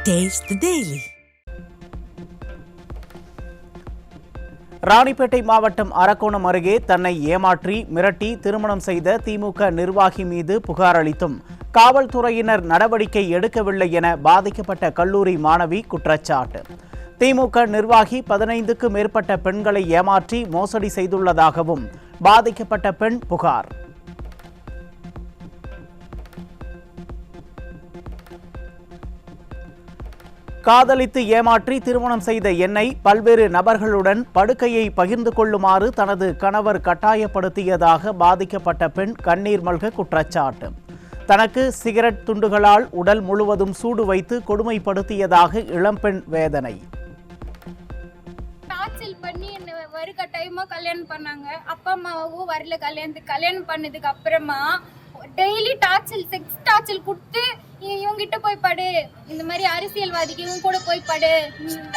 Taste the Daily. Ranipet மாவட்டம் அரக்கோணம் அருகே தன்னை ஏமாற்றி மிரட்டி திருமணம் செய்த திமுக நிர்வாகி மீது புகார் அளித்தும் காவல்துறையினர் நடவடிக்கை எடுக்கவில்லை என பாதிக்கப்பட்ட கல்லூரி மாணவி குற்றச்சாட்டு. திமுக நிர்வாகி 15க்கும் மேற்பட்ட பெண்களை ஏமாற்றி மோசடி செய்துள்ளதாகவும் பாதிக்கப்பட்ட பெண் புகார். காதலித்து ஏமாற்றி திருமணம் செய்த என்னை பல்வேறு நபர்களுடன் படுக்கையை பகிர்ந்து கொள்ளுமாறு தனது கணவர் கட்டாயப்படுத்தியதாக பாதிக்கப்பட்ட பெண் கண்ணீர் மல்க குற்றச்சாட்டு. தனக்கு சிகரெட் துண்டுகளால் உடல் முழுவதும் சூடு வைத்து கொடுமைப்படுத்தியதாக இளம்பெண் வேதனை. டைமா கல்யாணம் பண்ணாங்க. அப்பா அம்மாவும் வரல கல்யாணத்துக்கு. கல்யாணம் பண்ணதுக்கு அப்புறமா டெய்லி செக்ஸ் டார்ச்சல் கொடுத்து இவங்கிட்ட போய் படு, இந்த மாதிரி அரசியல்வாதிக்கு இவங்க கூட போய் படு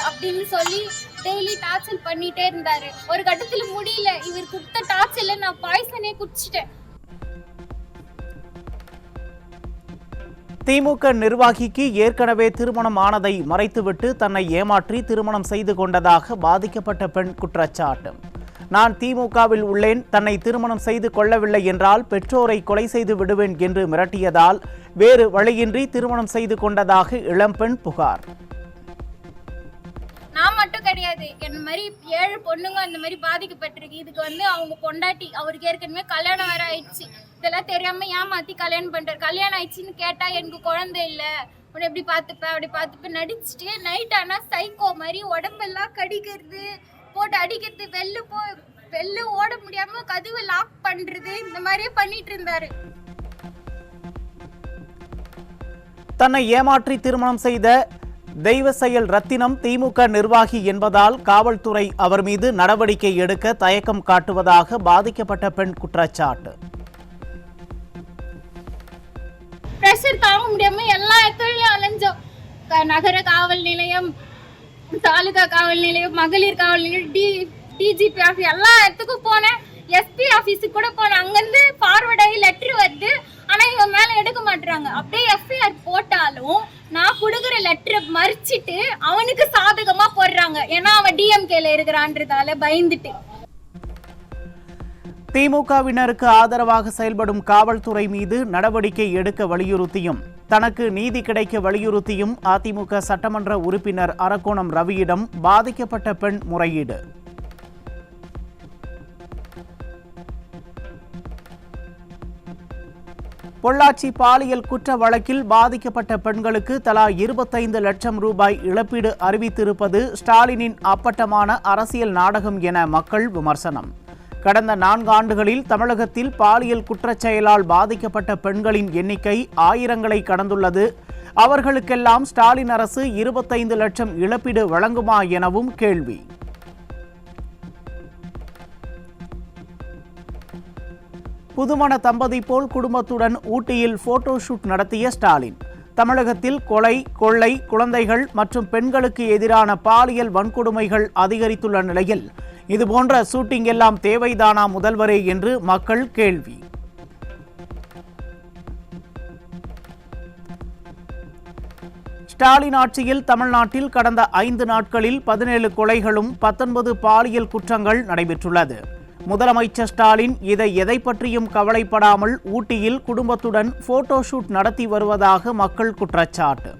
அப்படின்னு சொல்லி டெய்லி டார்ச்சல் பண்ணிட்டே இருந்தாரு. ஒரு கட்டத்துல முடியல, இவர் கொடுத்த டார்ச்சல்ல நான் பாய்சனே குடிச்சிட்டேன். திமுக நிர்வாகிக்கு ஏற்கனவே திருமணம் ஆனதை மறைத்துவிட்டு தன்னை ஏமாற்றி திருமணம் செய்து கொண்டதாக பாதிக்கப்பட்ட பெண் குற்றச்சாட்டு. நான் திமுகவில் உள்ளேன், தன்னை திருமணம் செய்து கொள்ளவில்லை என்றால் பெற்றோரை கொலை செய்து விடுவேன் என்று மிரட்டியதால் வேறு வழியின்றி திருமணம் செய்து கொண்டதாக இளம்பெண் புகார். நான் மட்டும் கிடையாது, என்ன மாதிரி 7 பொண்ணுங்க அந்த மாதிரி பாதிக்கப்பட்டிருக்கு. இதுக்கு அவங்க பொண்டாட்டி, அவருக்கு ஏற்கனவே கல்யாணம் வேற ஆயிடுச்சு. இதெல்லாம் தெரியாம ஏமாத்தி கல்யாணம் பண்றாரு. கல்யாணம் ஆயிடுச்சுன்னு கேட்டா எனக்கு குழந்தை இல்ல, உன்னை எப்படி பார்த்துப்பேன் அப்படி பார்த்துப்பேன் நடிச்சுட்டு நைட் ஆனா சைக்கோ மாதிரி உடம்பெல்லாம் கடிக்கிறது, போட்டு அடிக்கிறது, வெளில ஓட முடியாம கதவை லாக் பண்றது, இந்த மாதிரியே பண்ணிட்டு இருந்தாரு. தன்னை ஏமாற்றி திருமணம் செய்த தெய்வ செயல் ரத்தினம் திமுக நிர்வாகி என்பதால் காவல்துறை அவர் மீது நடவடிக்கை எடுக்க தயக்கம் காட்டுவதாக பாதிக்கப்பட்ட பெண் குற்றச்சாட்டு. பிரஷர் தாங்க முடியாம எல்லா இடத்துலயும் அலைஞ்சோம். நகர காவல் நிலையம், தாலுகா காவல் நிலையம், மகளிர் காவல் நிலையம், டிஜிபி ஆஃபீஸ் எல்லா இடத்துக்கும் போனேன். எஸ்பி ஆஃபீஸுக்கு கூட போனேன். அங்கேருந்து ஃபார்வர்ட் ஆகி லெட்டர் வருது, ஆனால் இவன் மேலே எடுக்க மாட்டுறாங்க. அப்படியே எஃப்ஐஆர் போட்டாலும் நான் கொடுக்குற லெட்டரை மறிச்சிட்டு அவனுக்கு சாதகமா போடுறாங்க. ஏன்னா அவன் டிஎம்கேல இருக்கிறான்றதால பயந்துட்டு. திமுகவினருக்கு ஆதரவாக செயல்படும் காவல்துறை மீது நடவடிக்கை எடுக்க வலியுறுத்தியும் தனக்கு நீதி கிடைக்க வலியுறுத்தியும் அதிமுக சட்டமன்ற உறுப்பினர் அரக்கோணம் ரவியிடம் பாதிக்கப்பட்ட பெண் முறையீடு. பொள்ளாச்சி பாலியல் குற்ற வழக்கில் பாதிக்கப்பட்ட பெண்களுக்கு தலா 25 லட்சம் ரூபாய் இழப்பீடு அறிவித்திருப்பது ஸ்டாலினின் அப்பட்டமான அரசியல் நாடகம் என மக்கள் விமர்சனம். கடந்த 4 ஆண்டுகளில் தமிழகத்தில் பாலியல் குற்றச் செயலால் பாதிக்கப்பட்ட பெண்களின் எண்ணிக்கை ஆயிரங்களை கடந்துள்ளது. அவர்களுக்கெல்லாம் ஸ்டாலின் அரசு 25 லட்சம் இழப்பீடு வழங்குமா எனவும் கேள்வி. புதுமண தம்பதி போல் குடும்பத்துடன் ஊட்டியில் போட்டோ ஷூட் நடத்திய ஸ்டாலின். தமிழகத்தில் கொலை, கொள்ளை, குழந்தைகள் மற்றும் பெண்களுக்கு எதிரான பாலியல் வன்கொடுமைகள் அதிகரித்துள்ள நிலையில் இதுபோன்ற ஷூட்டிங் எல்லாம் தேவைதானா முதல்வரே என்று மக்கள் கேள்வி. ஸ்டாலின் ஆட்சியில் தமிழ்நாட்டில் கடந்த 5 நாட்களில் 17 கொலைகளும் 19 பாலியல் குற்றங்கள் நடைபெற்றுள்ளது. முதலமைச்சர் ஸ்டாலின் எதை பற்றியும் கவலைப்படாமல் ஊட்டியில் குடும்பத்துடன் போட்டோ ஷூட் நடத்தி வருவதாக மக்கள் குற்றச்சாட்டு.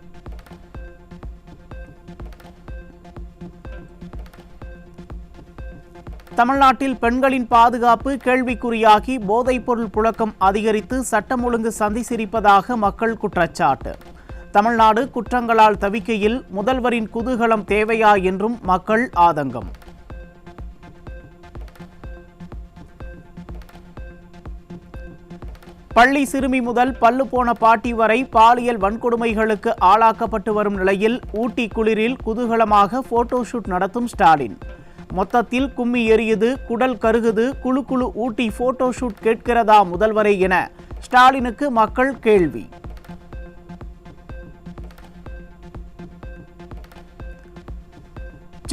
தமிழ்நாட்டில் பெண்களின் பாதுகாப்பு கேள்விக்குறியாகி போதைப்பொருள் புழக்கம் அதிகரித்து சட்டம் ஒழுங்கு சந்தி சிரிப்பதாக மக்கள் குற்றச்சாட்டு. தமிழ்நாடு குற்றங்களால் தவிக்கையில் முதல்வரின் குதூகலம் தேவையா என்றும் மக்கள் ஆதங்கம். பள்ளி சிறுமி முதல் பல்லு போன பாட்டி வரை பாலியல் வன்கொடுமைகளுக்கு ஆளாக்கப்பட்டு வரும் நிலையில் ஊட்டி குளிரில் குதூகலமாக போட்டோ ஷூட் நடத்தும் ஸ்டாலின். மொத்தத்தில் கும்மி எரியுது, குடல் கருகுது, குழு குழு ஊட்டி போட்டோ ஷூட் கேட்கிறதா முதல்வரே என ஸ்டாலினுக்கு மக்கள் கேள்வி.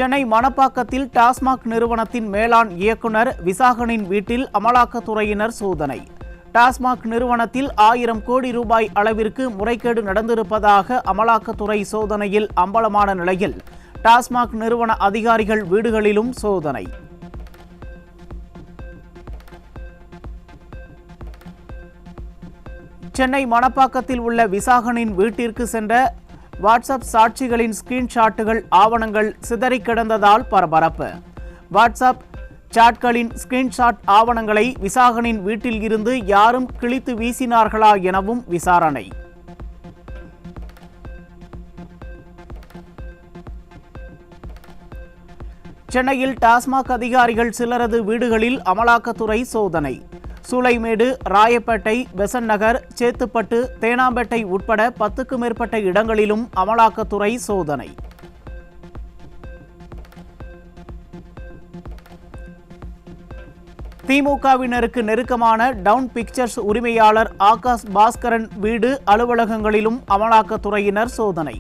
சென்னை மணப்பாக்கத்தில் டாஸ்மாக் நிறுவனத்தின் மேலாண் இயக்குநர் விசாகனின் வீட்டில் அமலாக்கத்துறையினர் சோதனை. டாஸ்மாக் நிறுவனத்தில் 1000 கோடி ரூபாய் அளவிற்கு முறைகேடு நடந்திருப்பதாக அமலாக்கத்துறை சோதனையில் அம்பலமான நிலையில் டாஸ்மாக் நிறுவன அதிகாரிகள் வீடுகளிலும் சோதனை. சென்னை மணப்பாக்கத்தில் உள்ள விசாகனின் வீட்டிற்கு சென்ற வாட்ஸ்அப் சாட்சிகளின் ஸ்கிரீன்ஷாட்டுகள் ஆவணங்கள் சிதறி கிடந்ததால் பரபரப்பு. வாட்ஸ்அப் சாட்களின் ஸ்கிரீன்ஷாட் ஆவணங்களை விசாகனின் வீட்டில் இருந்து யாரும் கிழித்து வீசினார்களா எனவும் விசாரணை. சென்னையில் டாஸ்மாக் அதிகாரிகள் சிலரது வீடுகளில் அமலாக்கத்துறை சோதனை. சூளைமேடு, ராயப்பேட்டை, பெசன்ட் நகர், சேத்துப்பட்டு, தேனாம்பேட்டை உட்பட 10க்கும் மேற்பட்ட இடங்களிலும் அமலாக்கத்துறை சோதனை. திமுகவினருக்கு நெருக்கமான டவுன் பிக்சர்ஸ் உரிமையாளர் ஆகாஷ் பாஸ்கரன் வீடு, அலுவலகங்களிலும் அமலாக்கத்துறையினர் சோதனை.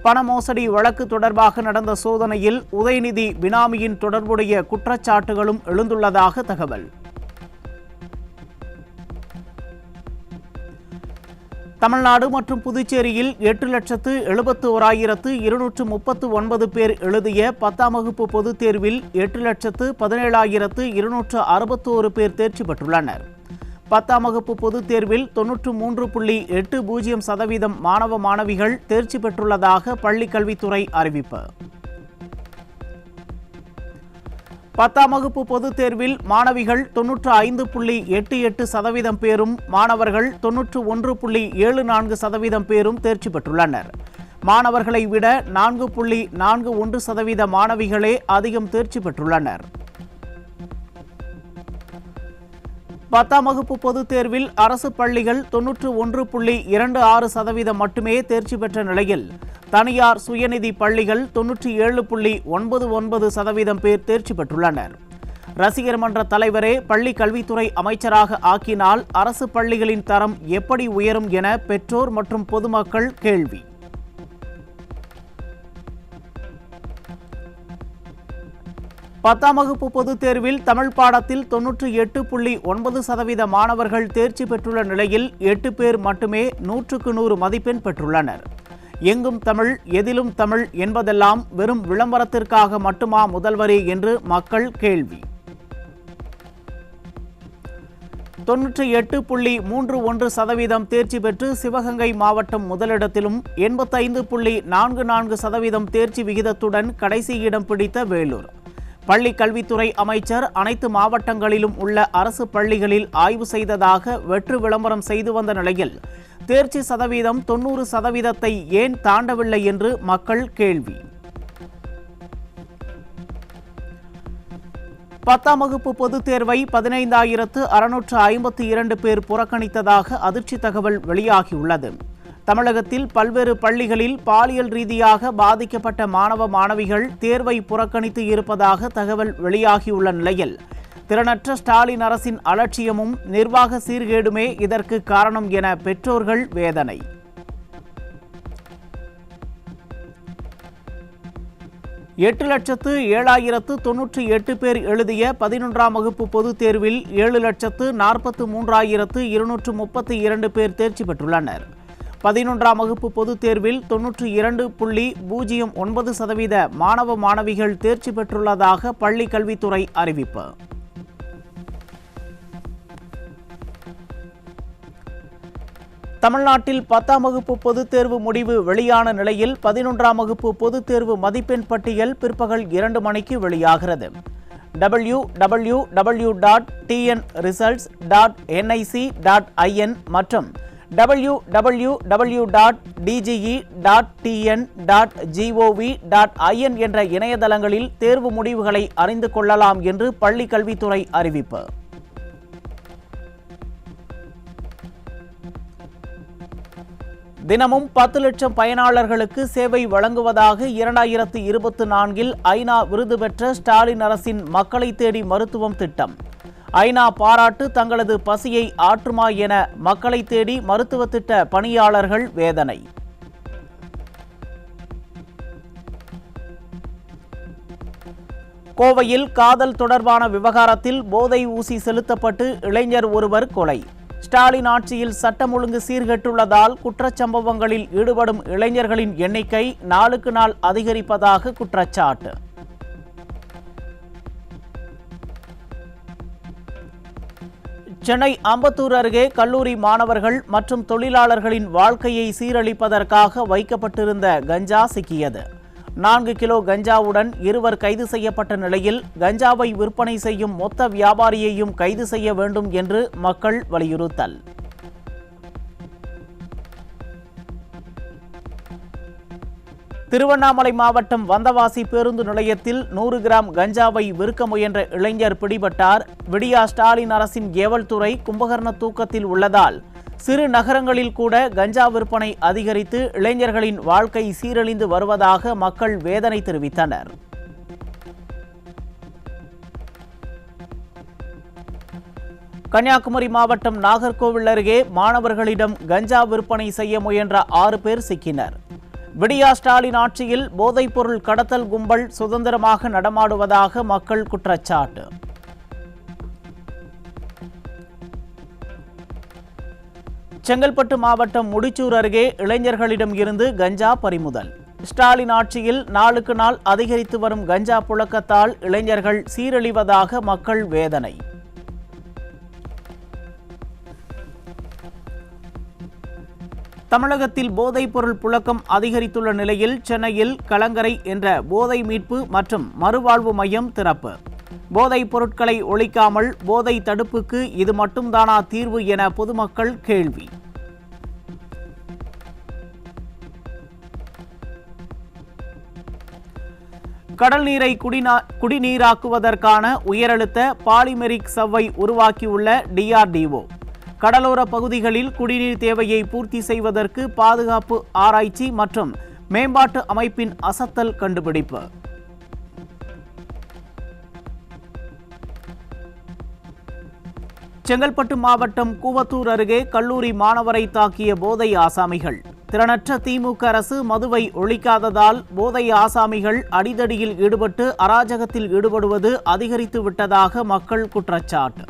பண மோசடி வழக்கு தொடர்பாக நடந்த சோதனையில் உதயநிதி பினாமியின் தொடர்புடைய குற்றச்சாட்டுகளும் எழுந்துள்ளதாக தகவல். தமிழ்நாடு மற்றும் புதுச்சேரியில் 8,71,239 பேர் எழுதிய 10ஆம் வகுப்பு பொதுத் தேர்வில் 8,17,261 பேர் தேர்ச்சி பெற்றுள்ளனர். 10ஆம் வகுப்பு பொதுத் தேர்வில் 93.80% மாணவ மாணவிகள் தேர்ச்சி பெற்றுள்ளதாக பள்ளிக் கல்வித்துறை அறிவிப்பு. 10ஆம் வகுப்பு பொதுத் தேர்வில் மாணவிகள் 95.88% பேரும் மாணவர்கள் 91.74% பேரும் தேர்ச்சி பெற்றுள்ளனர். மாணவர்களை விட 4.41% மாணவிகளே அதிகம் தேர்ச்சி பெற்றுள்ளனர். 10ஆம் வகுப்பு பொதுத் தேர்வில் அரசு பள்ளிகள் 91.26% மட்டுமே தேர்ச்சி பெற்ற நிலையில் தனியார் சுயநிதி பள்ளிகள் 97.99% பேர் தேர்ச்சி பெற்றுள்ளனர். ரசிகர் மன்ற தலைவரே பள்ளி கல்வித்துறை அமைச்சராக ஆக்கினால் அரசு பள்ளிகளின் தரம் எப்படி உயரும் என பெற்றோர் மற்றும் பொதுமக்கள் கேள்வி. பத்தாம் வகுப்பு பொதுத் தேர்வில் தமிழ் பாடத்தில் 98.9% மாணவர்கள் தேர்ச்சி பெற்றுள்ள நிலையில் 8 பேர் மட்டுமே 100க்கு 100 மதிப்பெண் பெற்றுள்ளனர். எங்கும் தமிழ், எதிலும் தமிழ் என்பதெல்லாம் வெறும் விளம்பரத்திற்காக மட்டுமா முதல்வரே என்று மக்கள் கேள்வி. 98.31% தேர்ச்சி பெற்று சிவகங்கை மாவட்டம் முதலிடத்திலும் 85.44% தேர்ச்சி விகிதத்துடன் கடைசி இடம் பிடித்த வேலூர். பள்ளி கல்வித்துறை அமைச்சர் அனைத்து மாவட்டங்களிலும் உள்ள அரசு பள்ளிகளில் ஆய்வு செய்ததாக வெற்று விளம்பரம் செய்து வந்த நிலையில் தேர்ச்சி சதவீதம் 90% ஏன் தாண்டவில்லை என்று மக்கள் கேள்வி. 10ஆம் வகுப்பு பொதுத் தேர்வை 15,652 பேர் புறக்கணித்ததாக அதிர்ச்சி தகவல் வெளியாகியுள்ளது. தமிழகத்தில் பல்வேறு பள்ளிகளில் பாலியல் ரீதியாக பாதிக்கப்பட்ட மாணவ மாணவிகள் தேர்வை புறக்கணித்து இருப்பதாக தகவல் வெளியாகியுள்ள நிலையில் திறனற்ற ஸ்டாலின் அரசின் அலட்சியமும் நிர்வாக சீர்கேடுமே இதற்கு காரணம் என பெற்றோர்கள் வேதனை. எட்டு 8,07,098 பேர் எழுதிய 11ஆம் வகுப்பு பொதுத் தேர்வில் 7,43,232 பேர் தேர்ச்சி பெற்றுள்ளனர். 11ஆம் வகுப்பு பொதுத் தேர்வில் 92.09% மாணவ மாணவிகள் தேர்ச்சி பெற்றுள்ளதாக பள்ளி கல்வித்துறை அறிவிப்பு. தமிழ்நாட்டில் 10ஆம் வகுப்பு பொதுத் தேர்வு முடிவு வெளியான நிலையில் 11ஆம் வகுப்பு பொதுத் தேர்வு மதிப்பெண் பட்டியல் பிற்பகல் 2 மணிக்கு வெளியாகிறது. www.tnresults.nic.in மற்றும் www.dge.tn.gov.in என்ற இணையதளங்களில் தேர்வு முடிவுகளை அறிந்து கொள்ளலாம் என்று பள்ளி கல்வித்துறை அறிவிப்பு. தினமும் 10 லட்சம் பயனாளர்களுக்கு சேவை வழங்குவதாக 2024 ஐநா விருது பெற்ற ஸ்டாலின் அரசின் மக்களை தேடி மருத்துவம் திட்டம். ஐநா பாராட்டு தங்களது பசியை ஆற்றுமா என மக்களை தேடி மருத்துவ திட்ட பணியாளர்கள் வேதனை. கோவையில் காதல் தொடர்பான விவகாரத்தில் போதை ஊசி செலுத்தப்பட்டு இளைஞர் ஒருவர் கொலை. ஸ்டாலின் ஆட்சியில் சட்டம் ஒழுங்கு சீர்கெட்டுள்ளதால் குற்றச்சம்பவங்களில் ஈடுபடும் இளைஞர்களின் எண்ணிக்கை நாளுக்கு நாள் அதிகரிப்பதாக குற்றச்சாட்டு. சென்னை அம்பத்தூர் அருகே கல்லூரி மாணவர்கள் மற்றும் தொழிலாளர்களின் வாழ்க்கையை சீரழிப்பதற்காக வைக்கப்பட்டிருந்த கஞ்சா சிக்கியது. 4 கிலோ கஞ்சாவுடன் இருவர் கைது செய்யப்பட்ட நிலையில் கஞ்சாவை விற்பனை செய்யும் மொத்த வியாபாரியையும் கைது செய்ய வேண்டும் என்று மக்கள் வலியுறுத்தல். திருவண்ணாமலை மாவட்டம் வந்தவாசி பேருந்து நிலையத்தில் 100 கிராம் கஞ்சாவை விற்க முயன்ற இளைஞர் பிடிபட்டார். விடியா ஸ்டாலின் அரசின் ஏவல் துறை கும்பகர்ண தூக்கத்தில் உள்ளதால் சிறு நகரங்களில் கூட கஞ்சா விற்பனை அதிகரித்து இளைஞர்களின் வாழ்க்கை சீரழிந்து வருவதாக மக்கள் வேதனை தெரிவித்தனர். கன்னியாகுமரி மாவட்டம் நாகர்கோவில் அருகே மாணவர்களிடம் கஞ்சா விற்பனை செய்ய முயன்ற 6 பேர் சிக்கினர். விடியா ஸ்டாலின் ஆட்சியில் போதைப்பொருள் கடத்தல் கும்பல் சுதந்திரமாக நடமாடுவதாக மக்கள் குற்றச்சாட்டு. செங்கல்பட்டு மாவட்டம் முடிச்சூர் அருகே இளைஞர்களிடம் இருந்து கஞ்சா பறிமுதல். ஸ்டாலின் ஆட்சியில் நாளுக்கு நாள் அதிகரித்து வரும் கஞ்சா புழக்கத்தால் இளைஞர்கள் சீரழிவதாக மக்கள் வேதனை. தமிழகத்தில் போதைப் பொருள் புழக்கம் அதிகரித்துள்ள நிலையில் சென்னையில் கலங்கரை என்ற போதை மீட்பு மற்றும் மறுவாழ்வு மையம் திறப்பு. போதைப் பொருட்களை ஒழிக்காமல் போதை தடுப்புக்கு இது மட்டும்தானா தீர்வு என பொதுமக்கள் கேள்வி. கடல் நீரை குடிநீராக்குவதற்கான உயரழுத்த பாலிமெரிக் சவ்வை உருவாக்கியுள்ள DRDO. கடலோர பகுதிகளில் குடிநீர் தேவையை பூர்த்தி செய்வதற்கு பாதுகாப்பு ஆராய்ச்சி மற்றும் மேம்பாட்டு அமைப்பின் அசத்தல் கண்டுபிடிப்பு. செங்கல்பட்டு மாவட்டம் கூவத்தூர் அருகே கல்லூரி மாணவரை தாக்கிய போதை ஆசாமிகள். திறனற்ற திமுக அரசு மதுவை ஒழிக்காததால் போதை ஆசாமிகள் அடிதடியில் ஈடுபட்டு அராஜகத்தில் ஈடுபடுவது அதிகரித்து விட்டதாக மக்கள் குற்றச்சாட்டு.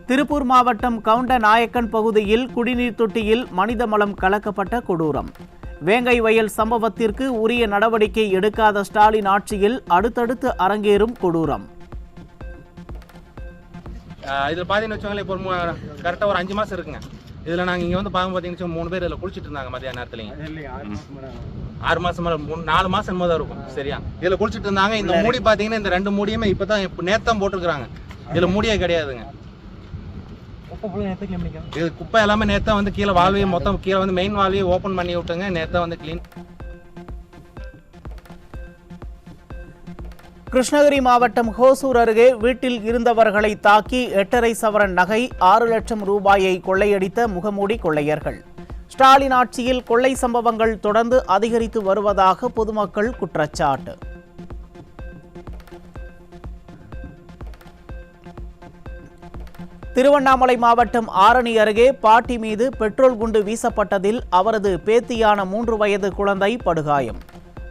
திருப்பூர் மாவட்டம் கவுண்டநாயக்கன் பகுதியில் குடிநீர் தொட்டியில் மனித மலம் கலக்கப்பட்ட கொடூரம். வேங்கை வயல் சம்பவத்திற்கு உரிய நடவடிக்கை எடுக்காத ஸ்டாலின் ஆட்சியில் அடுத்தடுத்து அரங்கேறும் கொடூரம். இதில் பார்த்தீங்கன்னு வச்சுக்கோங்களேன், இப்போ கரெக்டாக ஒரு 5 மாதம் இருக்குங்க. இதில் நாங்கள் இங்கே வந்து பார்த்தீங்கன்னு 3 பேர் இதில் குளிச்சுட்டு இருந்தாங்க மதியான நேரத்துலைங்க. 6 மாதம் 4 மாதம் தான் இருக்கும் சரியா. இதில் குளிச்சுட்டு இருந்தாங்க. இந்த மூடி பார்த்தீங்கன்னா இந்த 2 மூடியுமே இப்போ தான் நேத்தான் போட்டுருக்குறாங்க. இதில் மூடியே கிடையாதுங்க. இது குப்பை எல்லாமே நேத்தா வந்து கீழே வால்வே மொத்தம் கீழே வந்து மெயின் வால்வே ஓபன் பண்ணி விட்டுங்க. நேத்தா வந்து கிளீன். கிருஷ்ணகிரி மாவட்டம் ஹோசூர் அருகே வீட்டில் இருந்தவர்களை தாக்கி 8.5 சவரன் நகை 6 லட்சம் ரூபாயை கொள்ளையடித்த முகமூடி கொள்ளையர்கள். ஸ்டாலின் ஆட்சியில் கொள்ளை சம்பவங்கள் தொடர்ந்து அதிகரித்து வருவதாக பொதுமக்கள் குற்றச்சாட்டு. திருவண்ணாமலை மாவட்டம் ஆரணி அருகே பாட்டி மீது பெட்ரோல் குண்டு வீசப்பட்டதில் அவரது பேத்தியான 3 வயது குழந்தை படுகாயம்.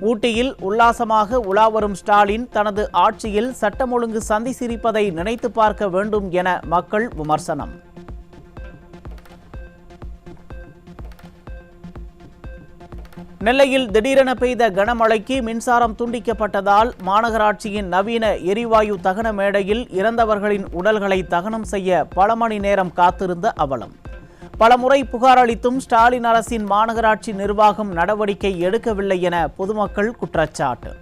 ஊட்டியில் உல்லாசமாக உலாவரும் ஸ்டாலின் தனது ஆட்சியில் சட்டம் ஒழுங்கு சந்தி சிரிப்பதை நினைத்து பார்க்க வேண்டும் என மக்கள் விமர்சனம். நெல்லையில் திடீரென பெய்த கனமழைக்கு மின்சாரம் துண்டிக்கப்பட்டதால் மாநகராட்சியின் நவீன எரிவாயு தகன மேடையில் இறந்தவர்களின் உடல்களை தகனம் செய்ய பல மணி நேரம் காத்திருந்த அவலம். பலமுறை புகார் அளித்தும் ஸ்டாலின் அரசின் மாநகராட்சி நிர்வாகம் நடவடிக்கை எடுக்கவில்லை என பொதுமக்கள் குற்றச்சாட்டு.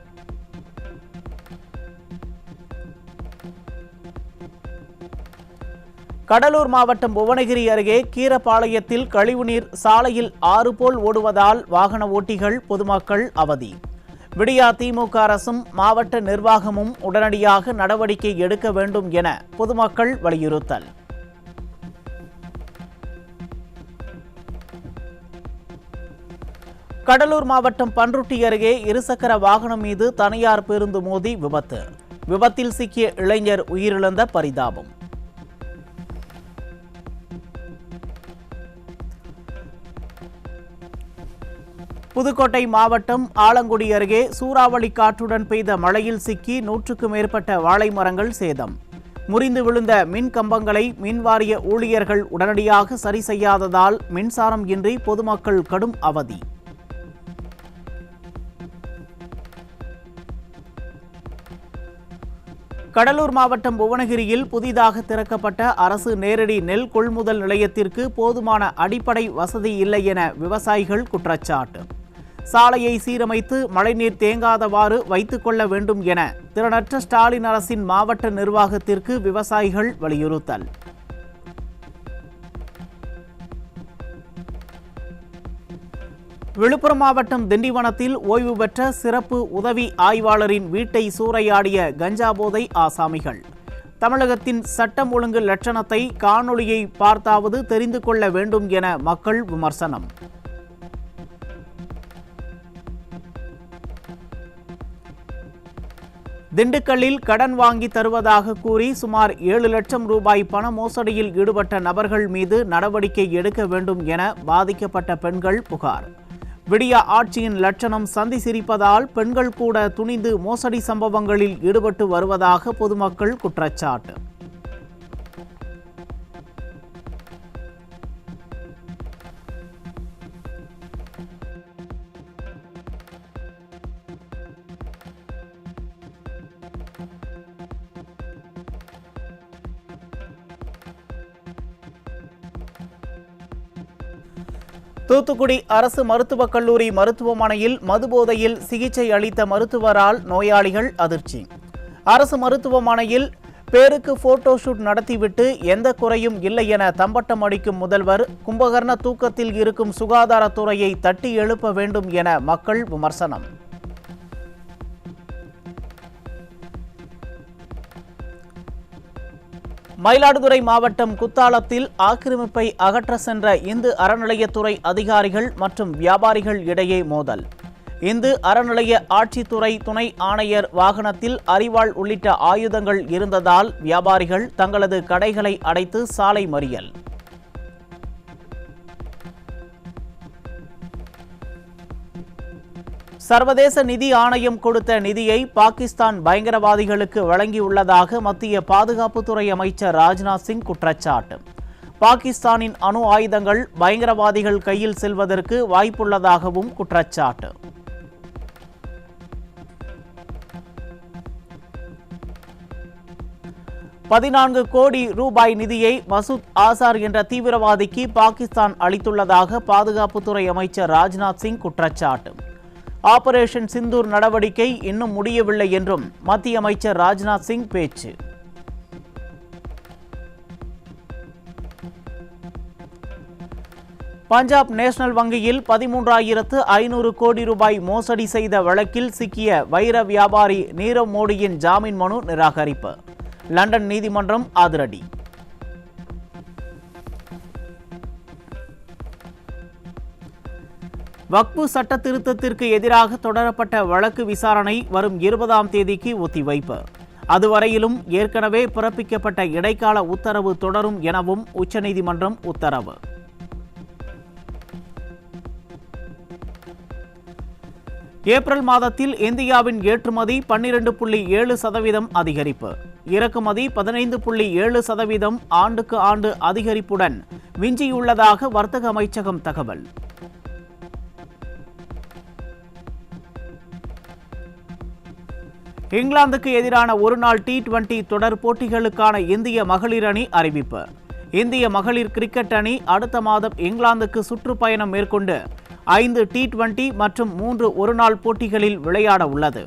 கடலூர் மாவட்டம் புவனகிரி அருகே கீரப்பாளையத்தில் கழிவுநீர் சாலையில் ஆறு போல் ஓடுவதால் வாகன ஓட்டிகள் பொதுமக்கள் அவதி. விடியா திமுக அரசும் மாவட்ட நிர்வாகமும் உடனடியாக நடவடிக்கை எடுக்க வேண்டும் என பொதுமக்கள் வலியுறுத்தல். கடலூர் மாவட்டம் பன்ருட்டி அருகே இருசக்கர வாகனம் மீது தனியார் பேருந்து மோதி விபத்து. விபத்தில் சிக்கிய இளைஞர் உயிரிழந்த பரிதாபம். புதுக்கோட்டை மாவட்டம் ஆலங்குடி அருகே சூறாவளி காற்றுடன் பெய்த மழையில் சிக்கி 100க்கும் மேற்பட்ட வாழை மரங்கள் சேதம். முறிந்து விழுந்த மின் கம்பங்களை மின்வாரிய ஊழியர்கள் உடனடியாக சரி செய்யாததால் மின்சாரம் இன்றி பொதுமக்கள் கடும் அவதி. கடலூர் மாவட்டம் புவனகிரியில் புதிதாக திறக்கப்பட்ட அரசு நேரடி நெல் கொள்முதல் நிலையத்திற்கு போதுமான அடிப்படை வசதி இல்லை என விவசாயிகள் குற்றச்சாட்டு. சாலையை சீரமைத்து மழைநீர் தேங்காதவாறு வைத்துக் கொள்ள வேண்டும் என திறனற்ற ஸ்டாலின் அரசின் மாவட்ட நிர்வாகத்திற்கு விவசாயிகள் வலியுறுத்தல். விழுப்புரம் மாவட்டம் திண்டிவனத்தில் ஓய்வு பெற்ற சிறப்பு உதவி ஆய்வாளரின் வீட்டை சூறையாடிய கஞ்சா போதை ஆசாமிகள். தமிழகத்தின் சட்டம் ஒழுங்கு லட்சணத்தை காணொளியை பார்த்தாவது தெரிந்து கொள்ள வேண்டும் என மக்கள் விமர்சனம். திண்டுக்கல்லில் கடன் வாங்கி தருவதாக கூறி சுமார் 7 லட்சம் ரூபாய் பண மோசடியில் ஈடுபட்ட நபர்கள் மீது நடவடிக்கை எடுக்க வேண்டும் என பாதிக்கப்பட்ட பெண்கள் புகார். விடியா ஆட்சியின் லட்சணம் சந்தி சிரிப்பதால் பெண்கள் கூட துணிந்து மோசடி சம்பவங்களில் ஈடுபட்டு வருவதாக பொதுமக்கள் குற்றச்சாட்டு. தூத்துக்குடி அரசு மருத்துவக் கல்லூரி மருத்துவமனையில் மதுபோதையில் சிகிச்சை அளித்த மருத்துவரால் நோயாளிகள் அதிர்ச்சி. அரசு மருத்துவமனையில் பேருக்கு போட்டோ ஷூட் நடத்திவிட்டு எந்த குறையும் இல்லை என தம்பட்டம் அடிக்கும் முதல்வர் கும்பகர்ண தூக்கத்தில் இருக்கும் சுகாதாரத்துறையை தட்டி எழுப்ப வேண்டும் என மக்கள் விமர்சனம். மயிலாடுதுறை மாவட்டம் குத்தாலத்தில் ஆக்கிரமிப்பை அகற்ற சென்ற இந்து அறநிலையத்துறை அதிகாரிகள் மற்றும் வியாபாரிகள் இடையே மோதல். இந்து அறநிலைய ஆட்சித்துறை துணை ஆணையர் வாகனத்தில் அரிவாள் உள்ளிட்ட ஆயுதங்கள் இருந்ததால் வியாபாரிகள் தங்களது கடைகளை அடைத்து சாலை மறியல். சர்வதேச நிதி ஆணையம் கொடுத்த நிதியை பாகிஸ்தான் பயங்கரவாதிகளுக்கு வழங்கியுள்ளதாக மத்திய பாதுகாப்புத்துறை அமைச்சர் ராஜ்நாத் சிங் குற்றச்சாட்டு. பாகிஸ்தானின் அணு ஆயுதங்கள் பயங்கரவாதிகள் கையில் செல்வதற்கு வாய்ப்புள்ளதாகவும் குற்றச்சாட்டு. $14 கோடி நிதியை மசூத் ஆசார் என்ற தீவிரவாதிக்கு பாகிஸ்தான் அளித்துள்ளதாக பாதுகாப்புத்துறை அமைச்சர் ராஜ்நாத் சிங் குற்றச்சாட்டு. ஆபரேஷன் சிந்தூர் நடவடிக்கை இன்னும் முடியவில்லை என்றும் மத்திய அமைச்சர் ராஜ்நாத் சிங் பேச்சு. பஞ்சாப் நேஷனல் வங்கியில் 13,500 கோடி ரூபாய் மோசடி செய்த வழக்கில் சிக்கிய வைர வியாபாரி நீரவ் மோடியின் ஜாமீன் மனு நிராகரிப்பு. லண்டன் நீதிமன்றம் அதிரடி. வக்பு சட்ட திருத்தத்திற்கு எதிராக தொடரப்பட்ட வழக்கு விசாரணை வரும் 20ஆம் தேதிக்கு ஒத்திவைப்பு. அதுவரையிலும் ஏற்கனவே பிறப்பிக்கப்பட்ட இடைக்கால உத்தரவு தொடரும் எனவும் உச்சநீதிமன்றம் உத்தரவு. ஏப்ரல் மாதத்தில் இந்தியாவின் ஏற்றுமதி 12.7% அதிகரிப்பு. இறக்குமதி 15.7% ஆண்டுக்கு ஆண்டு அதிகரிப்புடன் விஞ்சியுள்ளதாக வர்த்தக அமைச்சகம் தகவல். இங்கிலாந்துக்கு எதிரான ஒருநாள் T20 தொடர் போட்டிகளுக்கான இந்திய மகளிர் அணி அறிவிப்பு. இந்திய மகளிர் கிரிக்கெட் அணி அடுத்த மாதம் இங்கிலாந்துக்கு சுற்றுப்பயணம் மேற்கொண்டு 5 T20 மற்றும் 3 ஒருநாள் போட்டிகளில் விளையாட உள்ளது.